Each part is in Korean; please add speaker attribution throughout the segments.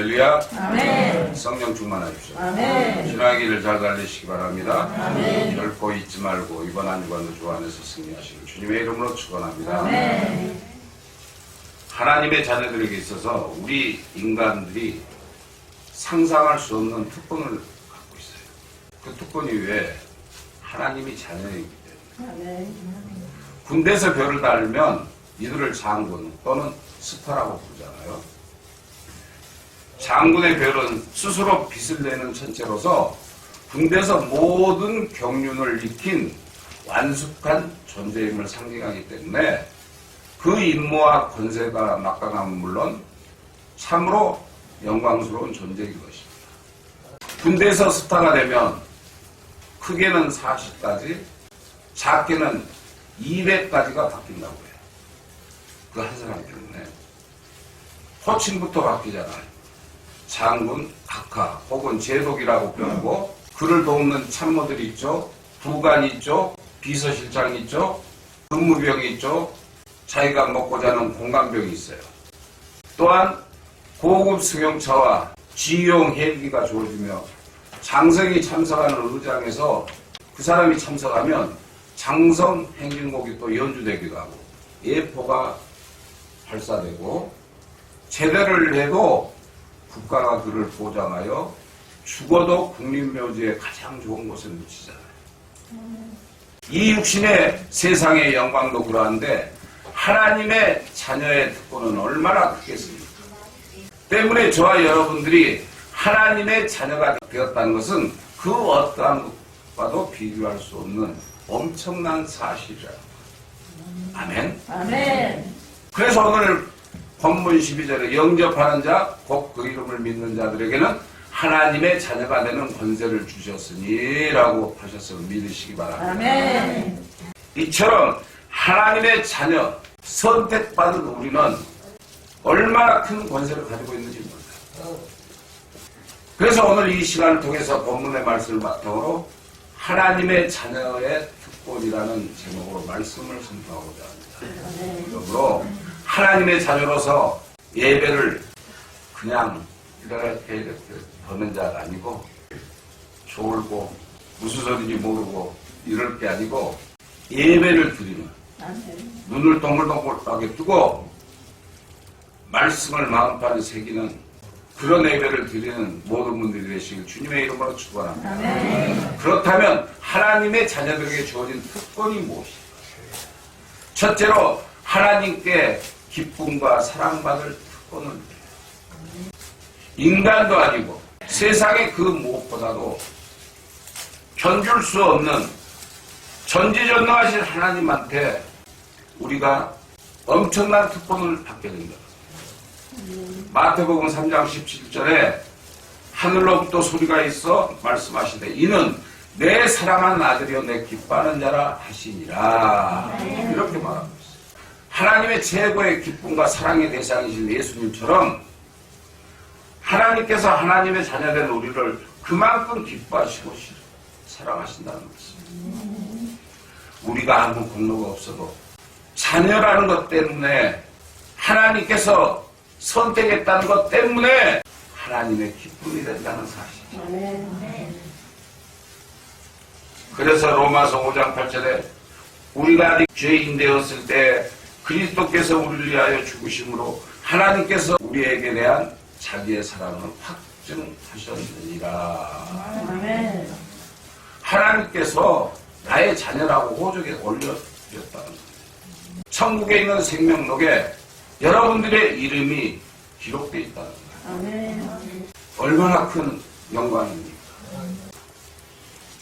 Speaker 1: 할렐루야.
Speaker 2: 아멘.
Speaker 1: 성령 충만하십시오.
Speaker 2: 아멘.
Speaker 1: 신앙의 길을 잘 달리시기 바랍니다.
Speaker 2: 아멘.
Speaker 1: 결코 잊지 말고 이번 한 주간도 주 안에서 승리하시길 주님의 이름으로 축원합니다.
Speaker 2: 아멘.
Speaker 1: 하나님의 자녀들에게 있어서 우리 인간들이 상상할 수 없는 특권을 갖고 있어요. 그 특권이 왜? 하나님이 자녀이기 때문에.
Speaker 2: 아멘.
Speaker 1: 군대에서 별을 달면 이들을 장군 또는 스타라고 부르잖아요. 장군의 별은 스스로 빛을 내는 천체로서 군대에서 모든 경륜을 익힌 완숙한 존재임을 상징하기 때문에 그 임무와 권세가 막강함은 물론 참으로 영광스러운 존재인 것입니다. 군대에서 스타가 되면 크게는 40까지, 작게는 200까지가 바뀐다고 해요. 그 한 사람 때문에. 호칭부터 바뀌잖아요. 장군, 각하, 혹은 제독이라고 부르고, 그를 돕는 참모들이 있죠. 부관이 있죠. 비서실장이 있죠. 근무병이 있죠. 자기가 먹고 자는 공감병이 있어요. 또한 고급 승용차와 지휘용 헬기가 주어지며 장성이 참석하는 의장에서 그 사람이 참석하면 장성 행진곡이 또 연주되기도 하고 예포가 발사되고 제대를 해도 국가가 그를 보장하여 죽어도 국립묘지에 가장 좋은 곳에 묻히잖아요. 이 육신의 세상의 영광도 그러한데 하나님의 자녀의 특권은 얼마나 크겠습니까? 때문에 저와 여러분들이 하나님의 자녀가 되었다는 것은 그 어떠한 것과도 비교할 수 없는 엄청난 사실이라. 아멘.
Speaker 2: 아멘.
Speaker 1: 그래서 오늘 본문 12절에 영접하는 자, 곧 그 이름을 믿는 자들에게는 하나님의 자녀가 되는 권세를 주셨으니 라고 하셨음을 믿으시기 바랍니다.
Speaker 2: 아멘.
Speaker 1: 이처럼 하나님의 자녀, 선택받은 우리는 얼마나 큰 권세를 가지고 있는지 몰라요. 그래서 오늘 이 시간을 통해서 본문의 말씀을 바탕으로 하나님의 자녀의 특권이라는 제목으로 말씀을 선포하고자 합니다. 그러므로 하나님의 자녀로서 예배를 그냥 이렇게 보는 자가 아니고 졸고 무슨 소리인지 모르고 이럴 게 아니고 예배를 드리는 눈을 동글동글하게 뜨고 말씀을 마음판에 새기는 그런 예배를 드리는 모든 분들이 되시길 주님의 이름으로 축원합니다.
Speaker 2: 아멘.
Speaker 1: 그렇다면 하나님의 자녀들에게 주어진 특권이 무엇일까? 첫째로 하나님께 기쁨과 사랑받을 특권을 인간도 아니고 세상의 그 무엇보다도 견줄 수 없는 전지전능하신 하나님한테 우리가 엄청난 특권을 받게 된다. 마태복음 3장 17절에 하늘로부터 소리가 있어 말씀하시되 이는 내 사랑하는 아들이요 내 기뻐하는 자라 하시니라. 이렇게 말합니다. 하나님의 최고의 기쁨과 사랑의 대상이신 예수님처럼 하나님께서 하나님의 자녀된 우리를 그만큼 기뻐하시고 사랑하신다는 것입니다. 우리가 아무 공로가 없어도 자녀라는 것 때문에 하나님께서 선택했다는 것 때문에 하나님의 기쁨이 된다는 사실이죠. 그래서 로마서 5장 8절에 우리가 아직 죄인 되었을 때 그리스도께서 우리를 위하여 죽으심으로 하나님께서 우리에게 대한 자기의 사랑을 확증하셨느니라.
Speaker 2: 아멘.
Speaker 1: 하나님께서 나의 자녀라고 호적에 올려주셨다는 거예요. 천국에 있는 생명록에 여러분들의 이름이 기록되어 있다는 거예요.
Speaker 2: 아멘.
Speaker 1: 얼마나 큰 영광입니까?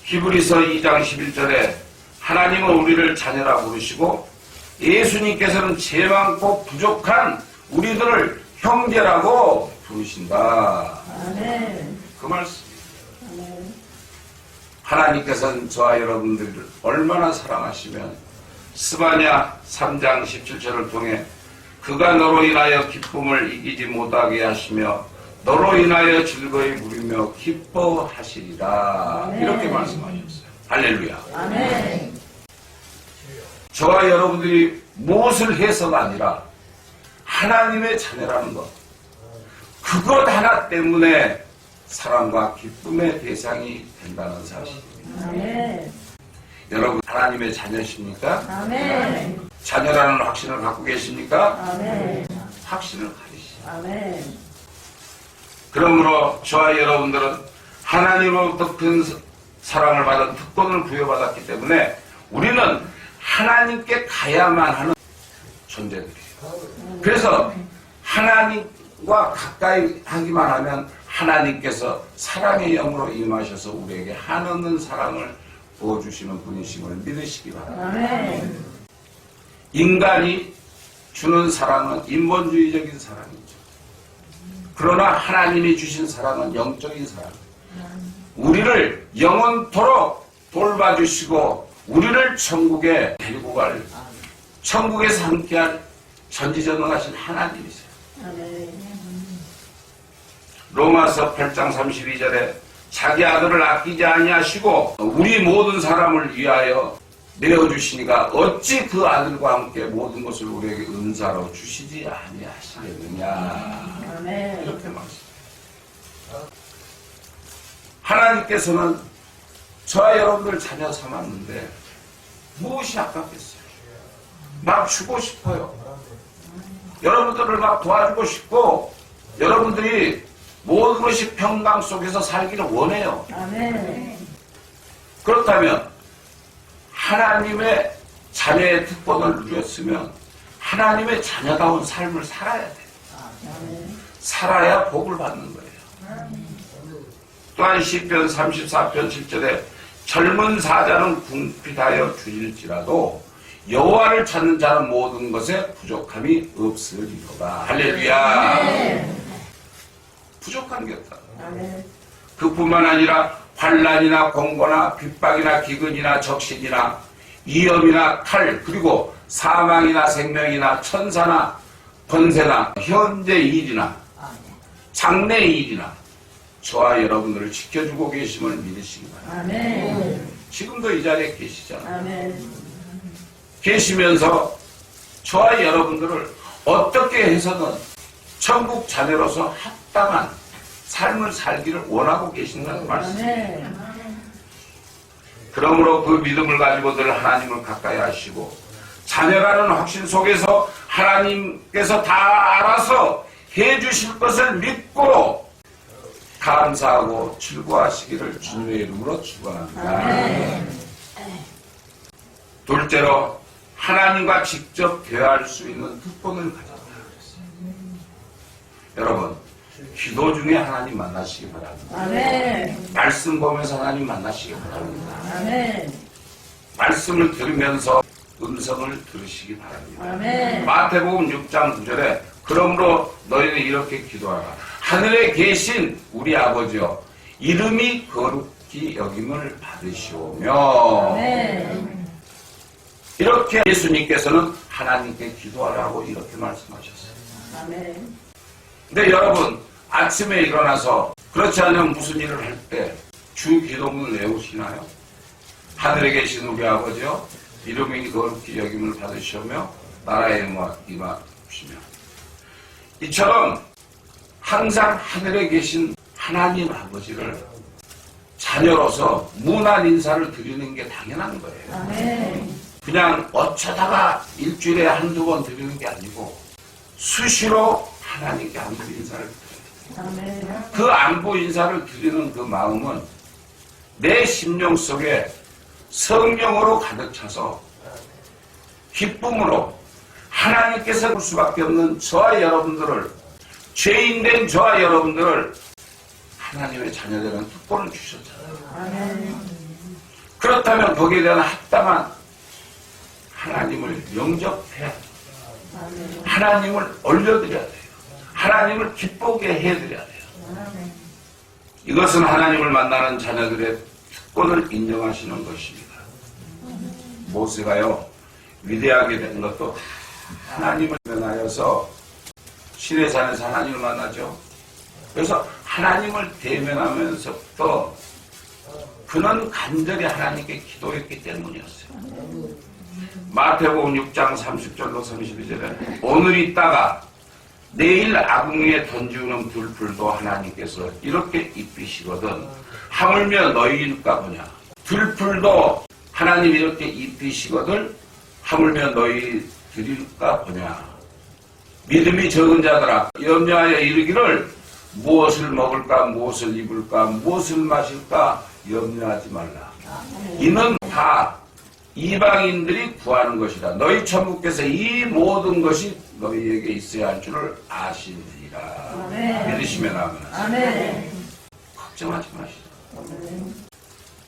Speaker 1: 히브리서 2장 11절에 하나님은 우리를 자녀라 부르시고 예수님께서는 죄 많고 부족한 우리들을 형제라고 부르신다.
Speaker 2: 아멘.
Speaker 1: 그 말씀입니다. 하나님께서는 저와 여러분들을 얼마나 사랑하시면 스바냐 3장 17절을 통해 그가 너로 인하여 기쁨을 이기지 못하게 하시며 너로 인하여 즐거이 부르며 기뻐하시리라. 이렇게 말씀하셨어요. 할렐루야.
Speaker 2: 아멘.
Speaker 1: 저와 여러분들이 무엇을 해서가 아니라 하나님의 자녀라는 것, 그 그것 하나 때문에 사랑과 기쁨의 대상이 된다는 사실입니다.
Speaker 2: 아멘.
Speaker 1: 여러분 하나님의 자녀십니까?
Speaker 2: 아멘.
Speaker 1: 자녀라는 확신을 갖고 계십니까?
Speaker 2: 아멘.
Speaker 1: 확신을 가지시죠.
Speaker 2: 아멘.
Speaker 1: 그러므로 저와 여러분들은 하나님으로부터 큰 사랑을 받은 특권을 부여받았기 때문에 우리는 하나님께 가야만 하는 존재들이에요. 그래서 하나님과 가까이 하기만 하면 하나님께서 사랑의 영으로 임하셔서 우리에게 한없는 사랑을 부어주시는 분이심을 믿으시기 바랍니다.
Speaker 2: 아멘.
Speaker 1: 인간이 주는 사랑은 인본주의적인 사랑이죠. 그러나 하나님이 주신 사랑은 영적인 사랑입니다. 우리를 영원토록 돌봐주시고 우리를 천국에 데리고 갈, 천국에서 함께할 전지전능하신 하나님이세요.
Speaker 2: 아멘.
Speaker 1: 로마서 8장 32절에 자기 아들을 아끼지 아니하시고 우리 모든 사람을 위하여 내어주시니가 어찌 그 아들과 함께 모든 것을 우리에게 은사로 주시지 아니하시겠느냐.
Speaker 2: 아멘.
Speaker 1: 이렇게 말씀합니다. 하나님께서는 저와 여러분들 자녀 삼았는데 무엇이 아깝겠어요? 막 주고 싶어요. 여러분들을 막 도와주고 싶고 여러분들이 모든 것이 평강 속에서 살기를 원해요.
Speaker 2: 아멘.
Speaker 1: 그렇다면 하나님의 자녀의 특권을 누렸으면 하나님의 자녀다운 삶을 살아야 돼요.
Speaker 2: 아멘.
Speaker 1: 살아야 복을 받는 거예요. 또한 시편 34편 7절에 젊은 사자는 궁핍하여 줄일지라도 여호와를 찾는 자는 모든 것에 부족함이 없으리로다. 할렐루야.
Speaker 2: 아멘.
Speaker 1: 부족한 게 없다.
Speaker 2: 아멘.
Speaker 1: 그뿐만 아니라 환난이나 공고나 핍박이나 기근이나 적신이나 위험이나 칼 그리고 사망이나 생명이나 천사나 권세나 현재 일이나 장래 일이나 저와 여러분들을 지켜주고 계심을 믿으시기 바랍니다.
Speaker 2: 아멘.
Speaker 1: 지금도 이 자리에 계시잖아요.
Speaker 2: 아멘.
Speaker 1: 계시면서 저와 여러분들을 어떻게 해서는 천국 자녀로서 합당한 삶을 살기를 원하고 계신다는 말씀이에요.
Speaker 2: 아멘.
Speaker 1: 그러므로 그 믿음을 가지고들 하나님을 가까이 하시고 자녀라는 확신 속에서 하나님께서 다 알아서 해주실 것을 믿고 감사하고 즐거워하시기를 주님의 이름으로 축원합니다.
Speaker 2: 아멘.
Speaker 1: 둘째로 하나님과 직접 대화할 수 있는 특권을 가졌다. 여러분 기도 중에 하나님 만나시기 바랍니다.
Speaker 2: 아멘.
Speaker 1: 말씀 보면서 하나님 만나시기 바랍니다.
Speaker 2: 아멘.
Speaker 1: 말씀을 들으면서 음성을 들으시기 바랍니다.
Speaker 2: 아멘.
Speaker 1: 마태복음 6장 9절에 그러므로 너희는 이렇게 기도하라. 하늘에 계신 우리 아버지여 이름이 거룩히 여김을 받으시오며.
Speaker 2: 아멘.
Speaker 1: 이렇게 예수님께서는 하나님께 기도하라고 이렇게 말씀하셨어요.
Speaker 2: 아멘.
Speaker 1: 근데 여러분 아침에 일어나서 그렇지 않으면 무슨 일을 할 때 주 기도문을 외우시나요? 하늘에 계신 우리 아버지여 이름이 거룩히 여김을 받으시오며 나라에 임하시며. 이처럼 항상 하늘에 계신 하나님 아버지를 자녀로서 무난 인사를 드리는 게 당연한 거예요.
Speaker 2: 아멘.
Speaker 1: 그냥 어쩌다가 일주일에 한두 번 드리는 게 아니고 수시로 하나님께 안부 인사를 드려요.
Speaker 2: 아멘.
Speaker 1: 그 안부 인사를 드리는 그 마음은 내 심령 속에 성령으로 가득 차서 기쁨으로 하나님께서 볼 수밖에 없는 저와 여러분들을 죄인된 저와 여러분들을 하나님의 자녀되는 특권을 주셨잖아요.
Speaker 2: 아멘.
Speaker 1: 그렇다면 거기에 대한 합당한 하나님을 영접해야 돼요.
Speaker 2: 아멘.
Speaker 1: 하나님을 올려드려야 돼요. 하나님을 기쁘게 해드려야 돼요.
Speaker 2: 아멘.
Speaker 1: 이것은 하나님을 만나는 자녀들의 특권을 인정하시는 것입니다. 모세가요 위대하게 된 것도 하나님을 대면하여서 신의 산에서 하나님을 만나죠. 그래서 하나님을 대면하면서부터 그는 간절히 하나님께 기도했기 때문이었어요. 마태복음 6장 30절로 32절에 오늘 있다가 내일 아궁이에 던지우는 들풀도 하나님께서 이렇게 입히시거든 하물며 너희일까 보냐. 들풀도 하나님 이렇게 입히시거든 하물며 너희들일까 보냐. 믿음이 적은 자들아 염려하여 이르기를 무엇을 먹을까 무엇을 입을까 무엇을 마실까 염려하지 말라. 이는 다 이방인들이 구하는 것이다. 너희 천국께서 이 모든 것이 너희에게 있어야 할 줄을 아시니라. 믿으시면 아멘. 걱정하지 마시라.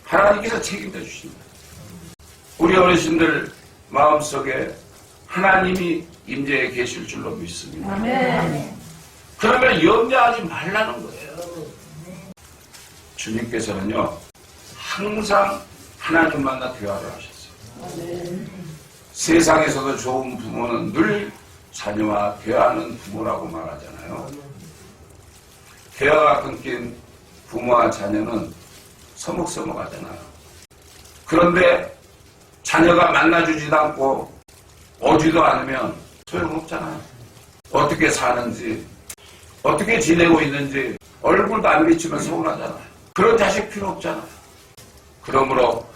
Speaker 1: 하나님께서 책임져 주십니다. 우리 어르신들 마음속에 하나님이 임재해 계실 줄로 믿습니다. 그러면 염려하지 말라는 거예요. 주님께서는요 항상 하나님 만나 대화를 하셨어요. 세상에서도 좋은 부모는 늘 자녀와 대화하는 부모라고 말하잖아요. 대화가 끊긴 부모와 자녀는 서먹서먹하잖아요. 그런데 자녀가 만나주지도 않고 오지도 않으면 소용없잖아요. 어떻게 사는지 어떻게 지내고 있는지 얼굴도 안 비치면 서운하잖아요. 그런 자식 필요 없잖아요. 그러므로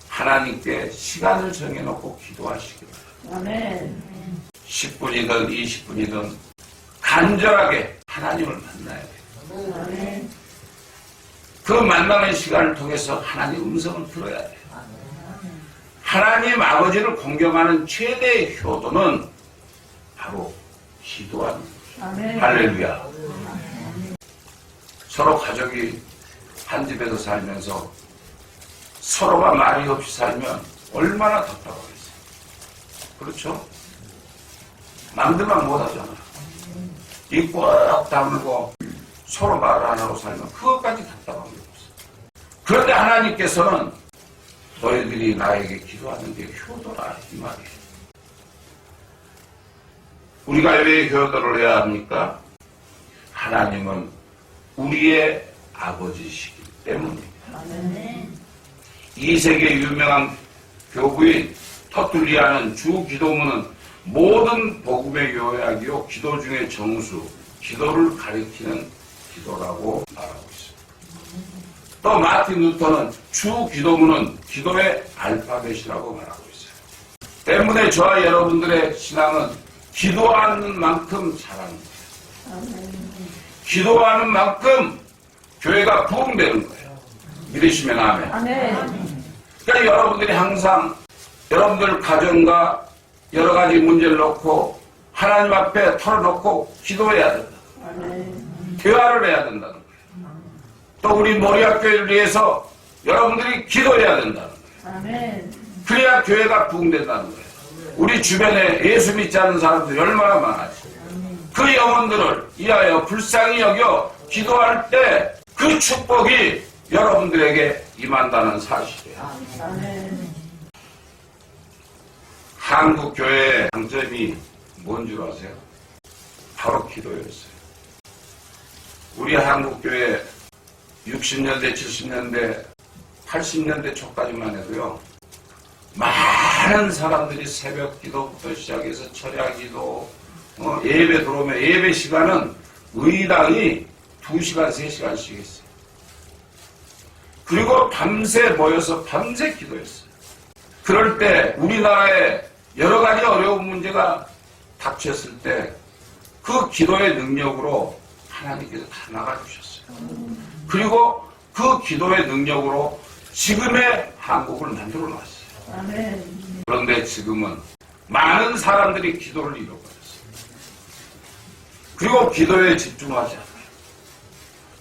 Speaker 1: 하나님께 시간을 정해놓고 기도하시기 바랍니다. 10분이든 20분이든 간절하게 하나님을 만나야 돼요. 그 만나는 시간을 통해서 하나님 음성을 들어야 돼요. 하나님 아버지를 공경하는 최대의 효도는 바로 기도하는 것이죠. 할렐루야. 서로 가족이 한 집에서 살면서 서로가 말이 없이 살면 얼마나 답답하겠어요. 그렇죠? 남들만 못하잖아요. 입 꽉 다물고 서로 말을 안 하고 살면 그것까지 답답한 게 없어요. 그런데 하나님께서는 너희들이 나에게 기도하는 게 효도라 이 말이에요. 우리가 왜 효도를 해야 합니까? 하나님은 우리의 아버지시기 때문입니다. 이 세계 유명한 교부인 터툴리아는 주 기도문은 모든 복음의 요약이요 기도 중의 정수, 기도를 가리키는 기도라고 말하고 있습니다. 또 마틴 루터는 주 기도문은 기도의 알파벳이라고 말하고 있어요. 때문에 저와 여러분들의 신앙은 기도하는 만큼 자랍니다. 기도하는 만큼 교회가 부흥되는 거예요. 믿으시면 아멘. 그러니까 여러분들이 항상 여러분들 가정과 여러 가지 문제를 놓고 하나님 앞에 털어놓고 기도해야 된다. 대화를 해야 된다는 거예요. 또 우리 모리아교회를 위해서 여러분들이 기도해야 된다는 거예요. 그래야 교회가 부흥된다는 거예요. 우리 주변에 예수 믿지 않는 사람들이 얼마나 많아요. 그 영혼들을 위하여 불쌍히 여겨 기도할 때 그 축복이 여러분들에게 임한다는 사실이에요. 한국 교회의 장점이 뭔 줄 아세요? 바로 기도였어요. 우리 한국 교회 60년대, 70년대, 80년대 초까지만 해도요. 많은 사람들이 새벽 기도부터 시작해서 철야 기도, 예배 들어오면 예배 시간은 의당이 2시간, 3시간씩 했어요. 그리고 밤새 모여서 밤새 기도했어요. 그럴 때 우리나라에 여러 가지 어려운 문제가 닥쳤을 때 그 기도의 능력으로 하나님께서 다 나가주셨어요. 그리고 그 기도의 능력으로 지금의 한국을 만들어 놨어요. 그런데 지금은 많은 사람들이 기도를 잃어버렸어요. 그리고 기도에 집중하지 않아요.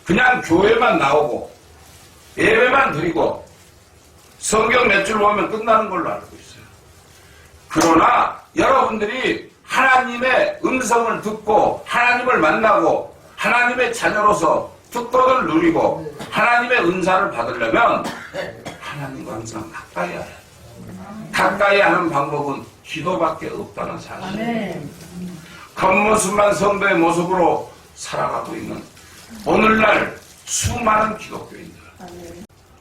Speaker 1: 그냥 교회만 나오고 예배만 드리고 성경 몇 줄 보면 끝나는 걸로 알고 있어요. 그러나 여러분들이 하나님의 음성을 듣고 하나님을 만나고 하나님의 자녀로서 특권을 누리고 하나님의 은사를 받으려면 하나님과 항상 가까이 해야 해요. 가까이 하는 방법은 기도밖에 없다는 사실. 겉모습만 성도의 모습으로 살아가고 있는 오늘날 수많은 기독교인들.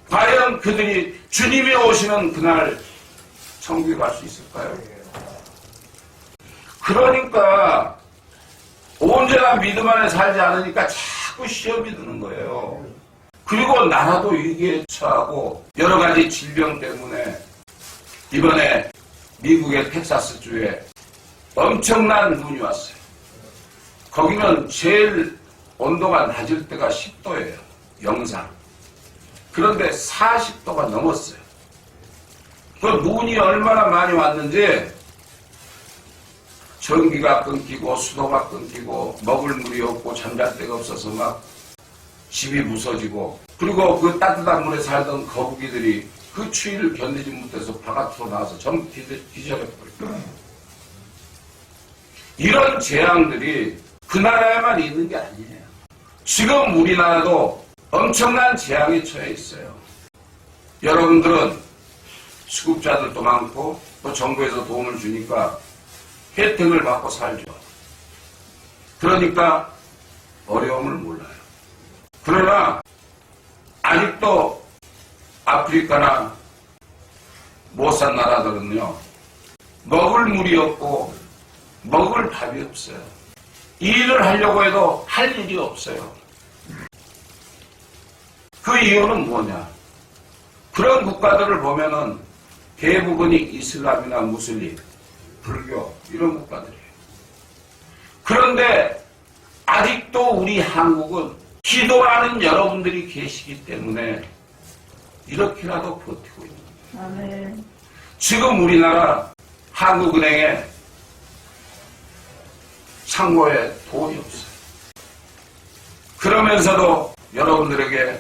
Speaker 1: 과연 그들이 주님이 오시는 그날 천국에 갈 수 있을까요? 그러니까 온전한 믿음 안에 살지 않으니까 자꾸 시험이 드는 거예요. 그리고 나라도 위기에 처하고 여러 가지 질병 때문에 이번에 미국의 텍사스주에 엄청난 눈이 왔어요. 거기는 제일 온도가 낮을 때가 10도예요. 영상. 그런데 40도가 넘었어요. 그 눈이 얼마나 많이 왔는지 전기가 끊기고 수도가 끊기고 먹을 물이 없고 잠잘 데가 없어서 막 집이 부서지고 그리고 그 따뜻한 물에 살던 거북이들이 그 추위를 견디지 못해서 바깥으로 나와서 전부 기절해버렸어요. 이런 재앙들이 그 나라에만 있는 게 아니에요. 지금 우리나라도 엄청난 재앙에 처해 있어요. 여러분들은 수급자들도 많고 또 정부에서 도움을 주니까 혜택을 받고 살죠. 그러니까 어려움을 몰라요. 그러나 아직도 아프리카나 못 산 나라들은요, 먹을 물이 없고 먹을 밥이 없어요. 일을 하려고 해도 할 일이 없어요. 그 이유는 뭐냐? 그런 국가들을 보면은 대부분이 이슬람이나 무슬림, 불교 이런 국가들이에요. 그런데 아직도 우리 한국은 기도하는 여러분들이 계시기 때문에 이렇게라도 버티고 있는 거예요.
Speaker 2: 아멘.
Speaker 1: 지금 우리나라 한국은행에 창고에 돈이 없어요. 그러면서도 여러분들에게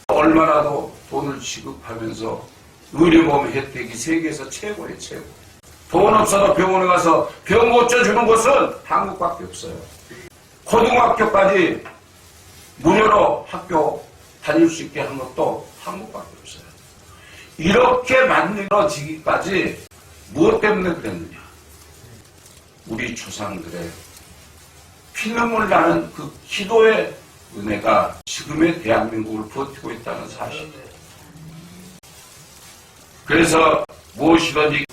Speaker 1: 얼마라도 돈을 지급하면서 의료보험 혜택이 세계에서 최고예요, 최고. 돈 없어도 병원에 가서 병 고쳐주는 곳은 한국밖에 없어요. 고등학교까지 무료로 학교 다닐 수 있게 한 것도 한국밖에 없어요. 이렇게 만들어지기까지 무엇 때문에 그랬느냐? 우리 조상들의 피눈물 나는 그 기도의 은혜가 지금의 대한민국을 버티고 있다는 사실이에요. 그래서 무엇이든지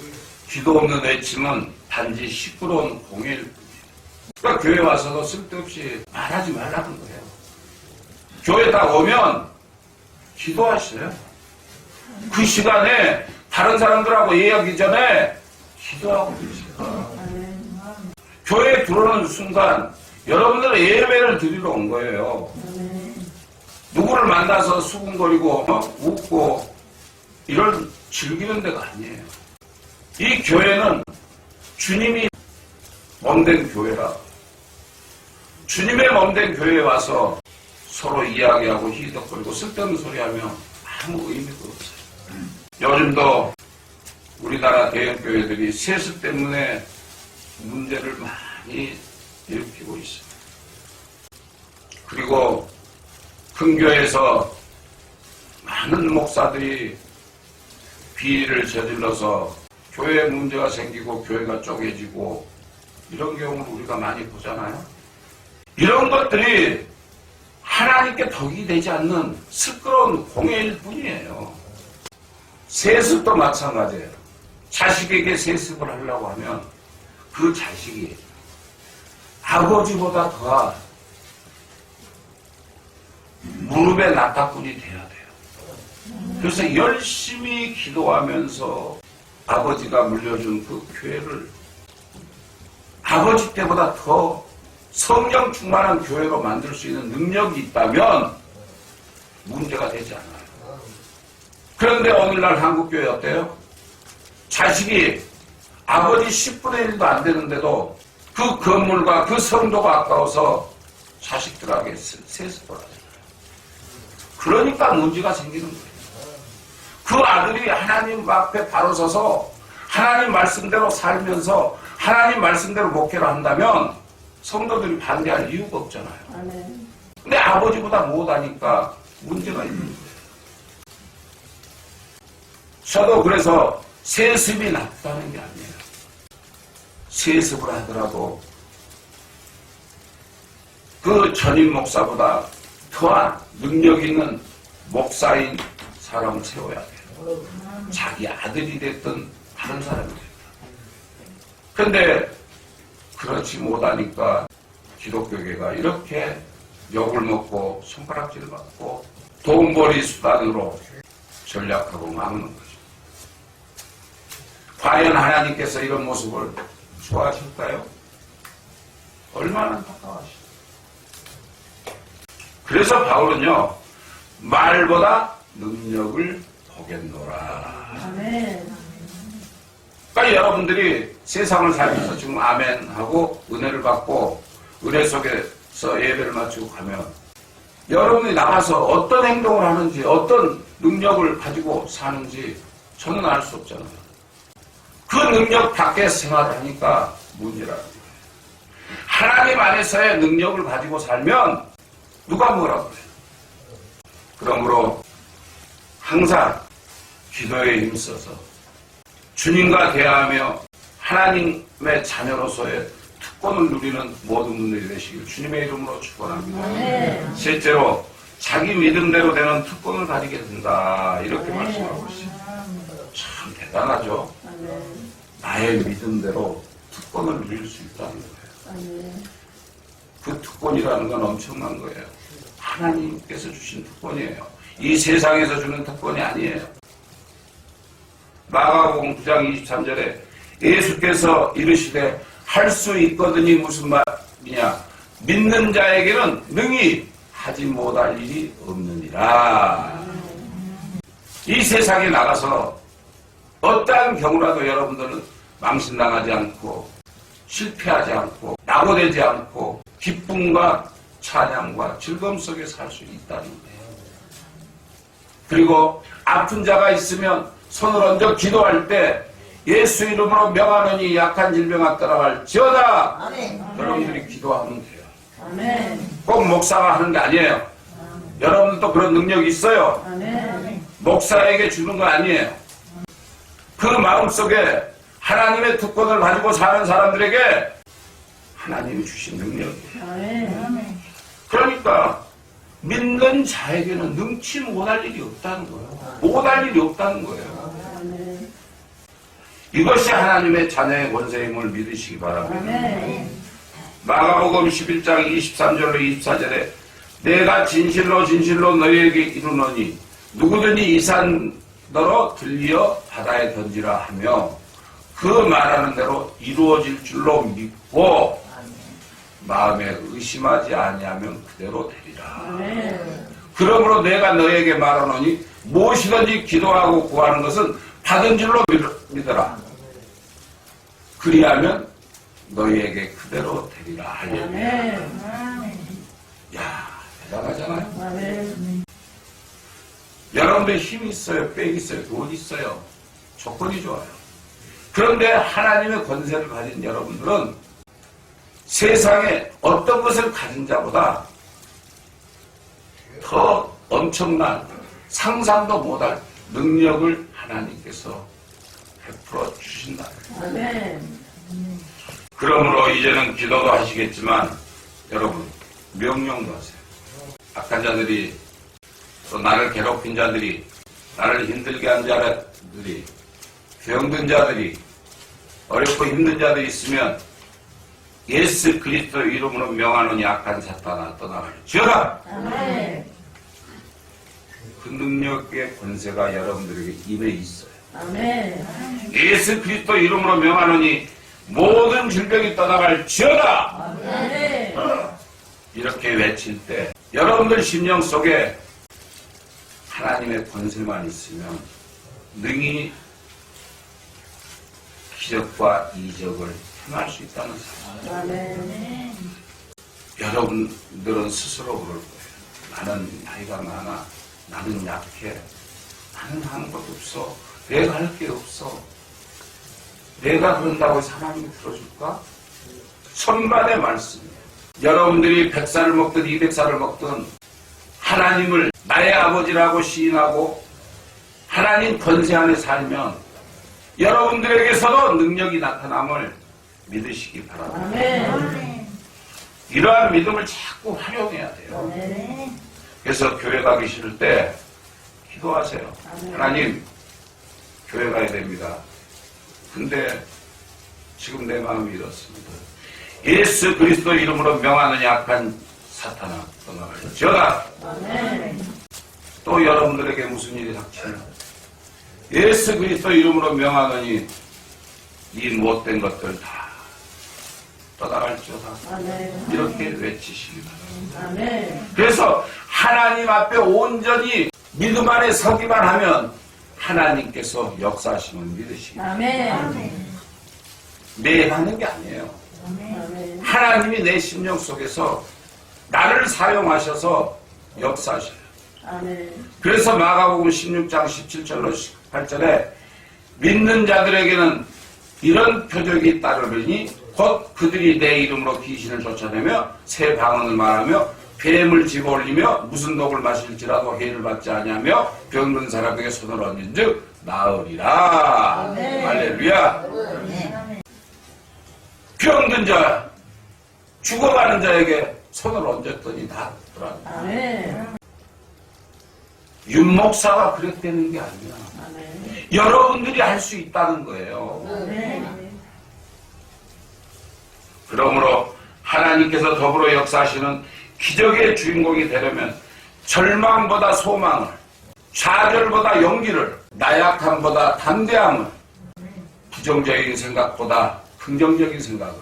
Speaker 1: 기도 없는 외침은 단지 시끄러운 공예일 뿐이에요. 그러니까 교회 와서도 쓸데없이 말하지 말라는 거예요. 교회 딱 오면 기도하셔요. 그 시간에 다른 사람들하고 얘기하기 전에 기도하고 계세요.
Speaker 2: 아멘.
Speaker 1: 교회에 들어오는 순간 여러분들은 예배를 드리러 온 거예요.
Speaker 2: 아멘.
Speaker 1: 누구를 만나서 수군거리고 웃고 이런 즐기는 데가 아니에요. 이 교회는 주님이 몸된 교회라. 주님의 몸된 교회에 와서 서로 이야기하고 희덕거리고 쓸데없는 소리하면 아무 의미가 없어요. 요즘도 우리나라 대형교회들이 세습 때문에 문제를 많이 일으키고 있어요. 그리고 큰 교회에서 많은 목사들이 비리를 저질러서 교회에 문제가 생기고 교회가 쪼개지고 이런 경우를 우리가 많이 보잖아요. 이런 것들이 하나님께 덕이 되지 않는 시끄러운 공예일 뿐이에요. 세습도 마찬가지예요. 자식에게 세습을 하려고 하면 그 자식이 아버지보다 더 무릎에 나타꾼이 돼야 돼요. 그래서 열심히 기도하면서 아버지가 물려준 그 교회를 아버지 때보다 더 성령 충만한 교회로 만들 수 있는 능력이 있다면 문제가 되지 않아요. 그런데 오늘날 한국교회 어때요? 자식이 아버지 10분의 1도 안 되는데도 그 건물과 그 성도가 아까워서 자식들에게 세습을 하잖아요. 그러니까 문제가 생기는 거예요. 그 아들이 하나님 앞에 바로 서서 하나님 말씀대로 살면서 하나님 말씀대로 목회를 한다면 성도들이 반대할 이유가 없잖아요.
Speaker 2: 아멘.
Speaker 1: 근데 아버지보다 못하니까 문제가 있는 거예요. 저도 그래서 세습이 낫다는 게 아니에요. 세습을 하더라도 그 전임 목사보다 더한 능력 있는 목사인 사람을 세워야 돼요. 자기 아들이 됐든 다른 사람이 됐든. 그런데 그렇지 못하니까 기독교계가 이렇게 욕을 먹고 손가락질 받고 돈벌이 수단으로 전략하고 막는 거죠. 과연 하나님께서 이런 모습을 좋아하실까요? 얼마나 안타까워하실까요? 그래서 바울은요, 말보다 능력을 보겠노라.
Speaker 2: 아멘.
Speaker 1: 그러니까 여러분들이 세상을 살면서 지금 아멘 하고 은혜를 받고 은혜 속에서 예배를 마치고 가면 여러분이 나가서 어떤 행동을 하는지 어떤 능력을 가지고 사는지 저는 알 수 없잖아요. 그 능력 밖에 생활하니까 문제라는 거예요. 하나님 안에서의 능력을 가지고 살면 누가 뭐라고 해요. 그러므로 항상 기도에 힘써서 주님과 대화하며 하나님의 자녀로서의 특권을 누리는 모든 분들이 되시길 주님의 이름으로 축원합니다. 실제로 자기 믿음대로 되는 특권을 가지게 된다 이렇게 말씀하고 있습니다. 참 대단하죠. 나의 믿음대로 특권을 누릴 수 있다는 거예요. 그 특권이라는 건 엄청난 거예요. 하나님께서 주신 특권이에요. 이 세상에서 주는 특권이 아니에요. 마가복음 9장 23절에 예수께서 이르시되 할 수 있거든이 무슨 말이냐. 믿는 자에게는 능히 하지 못할 일이 없느니라. 이 세상에 나가서 어떠한 경우라도 여러분들은 망신당하지 않고 실패하지 않고 낙오되지 않고 기쁨과 찬양과 즐거움 속에 살 수 있다는 거예요. 그리고 아픈 자가 있으면 손을 얹어 기도할 때 예수 이름으로 명하노니 약한 질병아 떠나갈지어다. 여러분들이 기도하면 돼요. 꼭 목사가 하는 게 아니에요. 여러분들도 그런 능력이 있어요. 목사에게 주는 건 아니에요. 그 마음속에 하나님의 특권을 가지고 사는 사람들에게 하나님이 주신 능력이에요. 그러니까 믿는 자에게는 능치 못할 일이 없다는 거예요. 못할 일이 없다는 거예요. 이것이 하나님의 자녀의 권세임을 믿으시기 바랍니다. 마가복음 11장 23절로 24절에 내가 진실로 진실로 너희에게 이르노니 누구든지 이 산더러 들려 바다에 던지라 하며 그 말하는 대로 이루어질 줄로 믿고 마음에 의심하지 아니하면 그대로 되리라. 그러므로 내가 너에게 말하노니 무엇이든지 기도하고 구하는 것은 받은 줄로 믿어라. 그리하면 너희에게 그대로 되리라. 할렐루야. 야, 대단하잖아요. 여러분들 힘이 있어요, 빽이 있어요, 돈 있어요, 조건이 좋아요. 그런데 하나님의 권세를 가진 여러분들은 세상에 어떤 것을 가진 자보다 더 엄청난 상상도 못할 능력을 하나님께서 베풀어 주신다. 그러므로 이제는 기도도 하시겠지만 여러분 명령도 하세요. 악한 자들이 또 나를 괴롭힌 자들이 나를 힘들게 한 자들이 병든 자들이 어렵고 힘든 자들이 있으면 예수 그리스도 이름으로 명하노니 악한 사탄아 떠나갈지어다. 그 능력의 권세가 여러분들에게 임해 있어요. 예수 그리스도 이름으로 명하노니 모든 질병이 떠나갈지어다. 이렇게 외칠 때 여러분들 심령 속에 하나님의 권세만 있으면 능히 기적과 이적을 행할 수 있다는 사실. 여러분들은 스스로 그럴 거예요. 나는 나이가 많아. 나는 약해. 나는 하는 것도 없어. 내가 할 게 없어. 내가 그런다고 해서 하나님이 들어줄까? 천만의 말씀이에요. 여러분들이 100살을 먹든 200살을 먹든 하나님을 나의 아버지라고 시인하고 하나님 권세 안에 살면 여러분들에게서도 능력이 나타남을 믿으시기 바랍니다. 이러한 믿음을 자꾸 활용해야 돼요. 그래서 교회 가기 싫을 때 기도하세요. 하나님, 교회 가야 됩니다. 근데 지금 내 마음이 이렇습니다. 예수 그리스도 이름으로 명하는 약한 사탄아 떠나갈지어다. 또 여러분들에게 무슨 일이 닥치나? 예수 그리스도 이름으로 명하느니 이 못된 것들 다 떠나갈지어다. 이렇게 외치시기 바랍니다. 그래서 하나님 앞에 온전히 믿음 안에 서기만 하면 하나님께서 역사하심을 믿으시기 바랍니다. 내 하는 게 아니에요. 하나님이 내 심령 속에서 나를 사용하셔서 역사하셔요. 그래서 마가복음 16장 17절로 18절에 믿는 자들에게는 이런 표적이 따르리니 곧 그들이 내 이름으로 귀신을 쫓아내며 새 방언을 말하며 뱀을 집어올리며 무슨 독을 마실지라도 해를 받지 아니하며 병든 사람에게 손을 얹은즉 나으리라. 할렐루야. 병든 자, 죽어가는 자에게 손을 얹었더니 낫더라. 윤목사가 그랬다는 게 아니야. 여러분들이 할 수 있다는 거예요. 그러므로 하나님께서 더불어 역사하시는 기적의 주인공이 되려면 절망보다 소망을, 좌절보다 용기를, 나약함보다 담대함을, 부정적인 생각보다 긍정적인 생각을,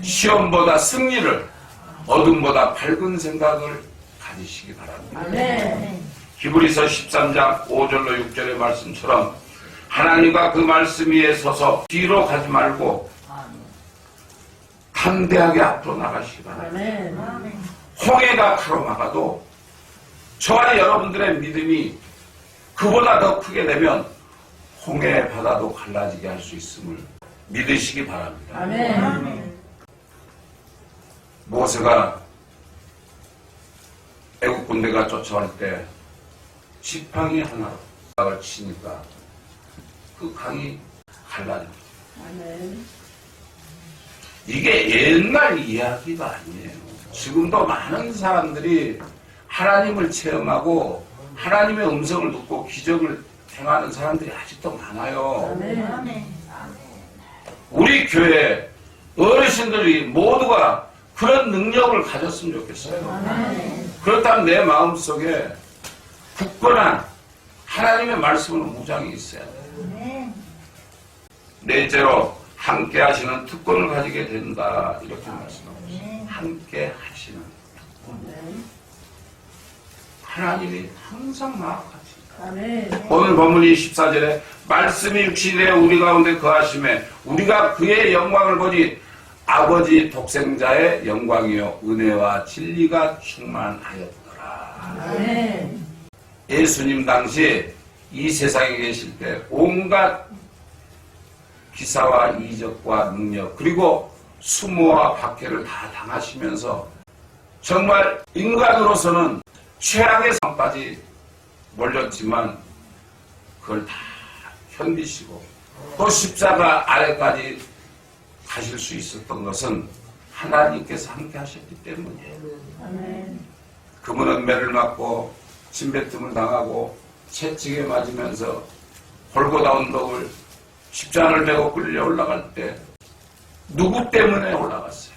Speaker 1: 시험보다 승리를, 어둠보다 밝은 생각을 가지시기 바랍니다. 히브리서 13장 5절로 6절의 말씀처럼 하나님과 그 말씀 위에 서서 뒤로 가지 말고 담대하게 앞으로 나가시기 바랍니다. 홍해가 가로막아도 저와 여러분들의 믿음이 그보다 더 크게 되면 홍해 바다도 갈라지게 할 수 있음을 믿으시기 바랍니다. 모세가 애국 군대가 쫓아올 때 지팡이 하나로 바닥을 치니까 그 강이 갈라집니다. 이게 옛날 이야기가 아니에요. 지금도 많은 사람들이 하나님을 체험하고 하나님의 음성을 듣고 기적을 행하는 사람들이 아직도 많아요. 우리 교회 어르신들이 모두가 그런 능력을 가졌으면 좋겠어요. 그렇다면 내 마음속에 굳건한 하나님의 말씀으로 무장이 있어야 돼요. 넷째로 함께 하시는 특권을 가지게 된다. 이렇게 말씀하고 있어요. 함께 하시는 특권. 하나님이 항상 나와 같이. 오늘 본문이 14절에 말씀이 육신에 우리 가운데 거하심에 우리가 그의 영광을 보니 아버지 독생자의 영광이요 은혜와 진리가 충만하였더라. 예수님 당시 이 세상에 계실 때 온갖 기사와 이적과 능력 그리고 수모와 박해를 다 당하시면서 정말 인간으로서는 최악의 상까지 몰렸지만 그걸 다 견디시고 또 십자가 아래까지 가실 수 있었던 것은 하나님께서 함께 하셨기 때문이에요. 그분은 매를 맞고 침뱉음을 당하고 채찍에 맞으면서 골고다 언덕을 십자가를 메고 끌려 올라갈 때 누구 때문에 올라갔어요?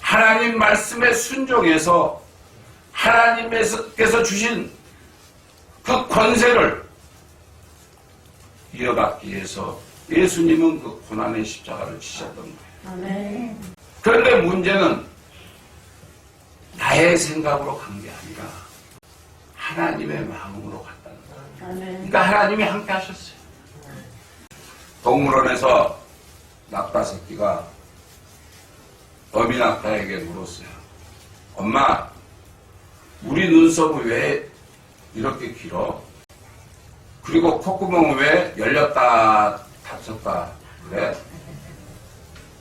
Speaker 1: 하나님 말씀에 순종해서 하나님께서 주신 그 권세를 이어받기 위해서 예수님은 그 고난의 십자가를 지셨던 거예요. 그런데 문제는 나의 생각으로 간 게 아니라 하나님의 마음으로 갔다는 거예요. 그러니까 하나님이 함께 하셨어요. 동물원에서 낙타 새끼가 어미 낙타에게 물었어요. 엄마, 우리 눈썹은 왜 이렇게 길어? 그리고 콧구멍은 왜 열렸다 닫혔다 그래?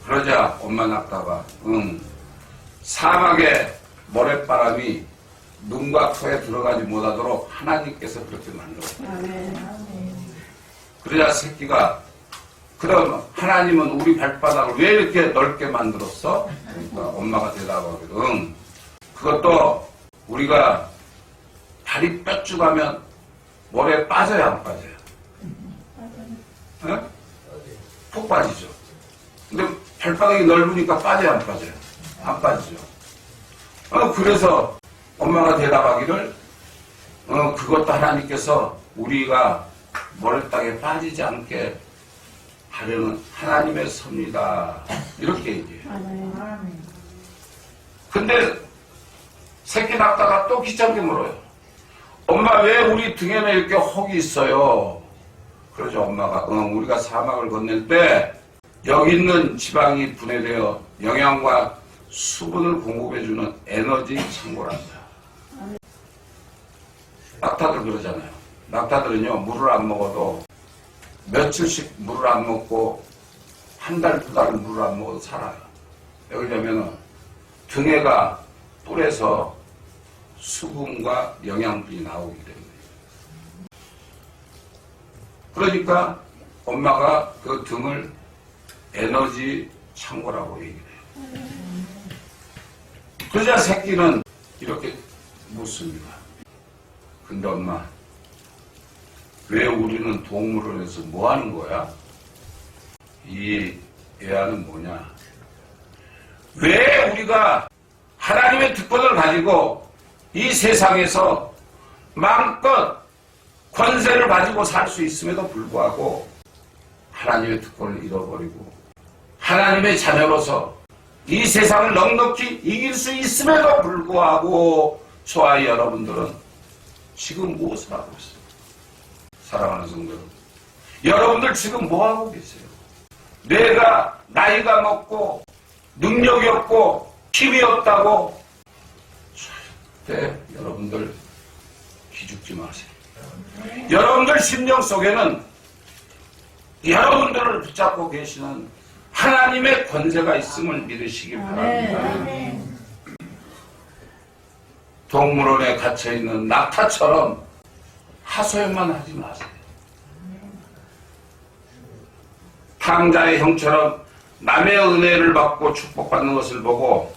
Speaker 1: 그러자 엄마 낙타가 사막의 모래바람이 눈과 코에 들어가지 못하도록 하나님께서 그렇게 만들었다. 그러자 새끼가 그럼 하나님은 우리 발바닥을 왜 이렇게 넓게 만들었어? 그러니까 엄마가 대답하거든. 그것도 우리가 발이 뼈쭉하면 모래에 빠져야 안 빠져요? 네? 푹 빠지죠. 근데 발바닥이 넓으니까 빠져야 안 빠져요? 안 빠지죠. 그래서 엄마가 대답하기를 그것도 하나님께서 우리가 머리 땅에 빠지지 않게 하려는 하나님의 섭니다. 이렇게 얘기해요.
Speaker 2: 아멘.
Speaker 1: 근데 새끼 낳다가 또 귀찮게 물어요. 엄마 왜 우리 등에는 이렇게 혹이 있어요? 그러죠. 엄마가 우리가 사막을 건널 때 여기 있는 지방이 분해되어 영양과 수분을 공급해주는 에너지 창고란다. 낙타들 그러잖아요. 낙타들은요 물을 안 먹어도 며칠씩 물을 안 먹고 한 달, 두 달 물을 안 먹어도 살아요. 여기 되면은 등에가 뿔에서 수분과 영양분이 나오기 때문에. 그러니까 엄마가 그 등을 에너지 창고라고 얘기해요. 그러자 새끼는 이렇게 묻습니다. 근데 엄마, 왜 우리는 동물을 해서 뭐 하는 거야? 이 애아는 뭐냐? 왜 우리가 하나님의 특권을 가지고 이 세상에서 마음껏 권세를 가지고 살 수 있음에도 불구하고 하나님의 특권을 잃어버리고 하나님의 자녀로서 이 세상을 넉넉히 이길 수 있음에도 불구하고 저와 여러분들은 지금 무엇을 하고 있어요? 사랑하는 성도 여러분, 여러분들 지금 뭐 하고 계세요? 내가 나이가 먹고 능력이 없고 힘이 없다고 절대 여러분들 기죽지 마세요. 여러분들 심령 속에는 여러분들을 붙잡고 계시는 하나님의 권세가 있음을 믿으시기 바랍니다. 동물원에 갇혀있는 낙타처럼 하소연만 하지 마세요. 탕자의 형처럼 남의 은혜를 받고 축복받는 것을 보고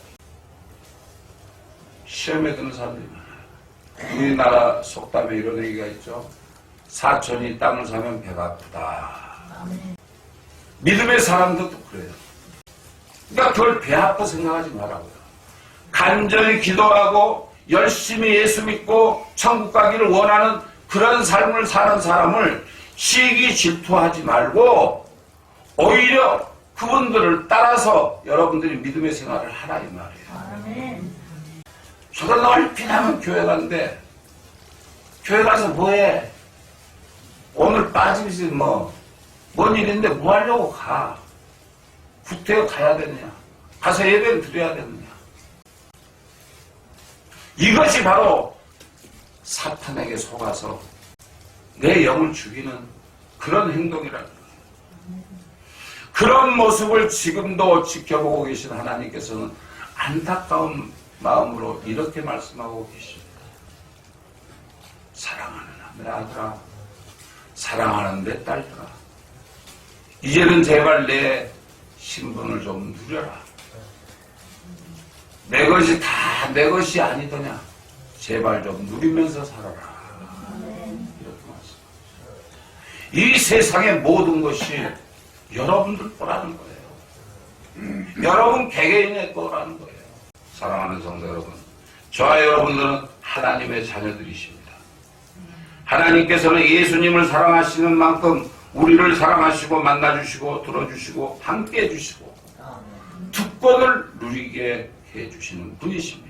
Speaker 1: 시험에 드는 사람들이 많아요. 우리나라 속담에 이런 얘기가 있죠. 사촌이 땅을 사면 배가 아프다. 믿음의 사람들도 그래요. 그러니까 그걸 배 아파 생각하지 말라고요. 간절히 기도하고 열심히 예수 믿고 천국 가기를 원하는 그런 삶을 사는 사람을 시기 질투하지 말고 오히려 그분들을 따라서 여러분들이 믿음의 생활을 하라 이 말이에요. 저도 넓히 나면 교회 가는데 교회 가서 뭐해? 오늘 빠지지 뭔 일인데 뭐 하려고 가? 구태여 가야 되느냐? 가서 예배를 드려야 되느냐? 이것이 바로 사탄에게 속아서 내 영을 죽이는 그런 행동이라는 거예요. 그런 모습을 지금도 지켜보고 계신 하나님께서는 안타까운 마음으로 이렇게 말씀하고 계십니다. 사랑하는 내 아들아, 사랑하는 내 딸들아, 이제는 제발 내 신분을 좀 누려라. 내 것이 다 내 것이 아니더냐. 제발 좀 누리면서 살아라. 이렇게 말씀하십니다. 이 세상의 모든 것이 여러분들 거라는 거예요. 여러분 개개인의 거라는 거예요. 사랑하는 성도 여러분, 저와 여러분들은 하나님의 자녀들이십니다. 하나님께서는 예수님을 사랑하시는 만큼 우리를 사랑하시고 만나주시고 들어주시고 함께 해주시고 특권을 누리게 해주시는 분이십니다.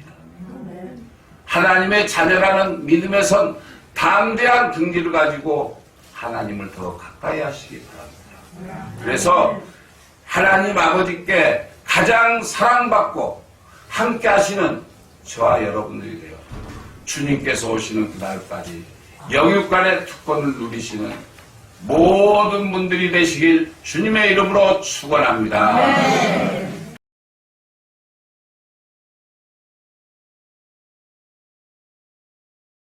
Speaker 1: 하나님의 자녀라는 믿음의 선 담대한 등기를 가지고 하나님을 더 가까이 하시기 바랍니다. 그래서 하나님 아버지께 가장 사랑받고 함께 하시는 저와 여러분들이 되어 주님께서 오시는 그날까지 영육간의 특권을 누리시는 모든 분들이 되시길 주님의 이름으로 축원합니다.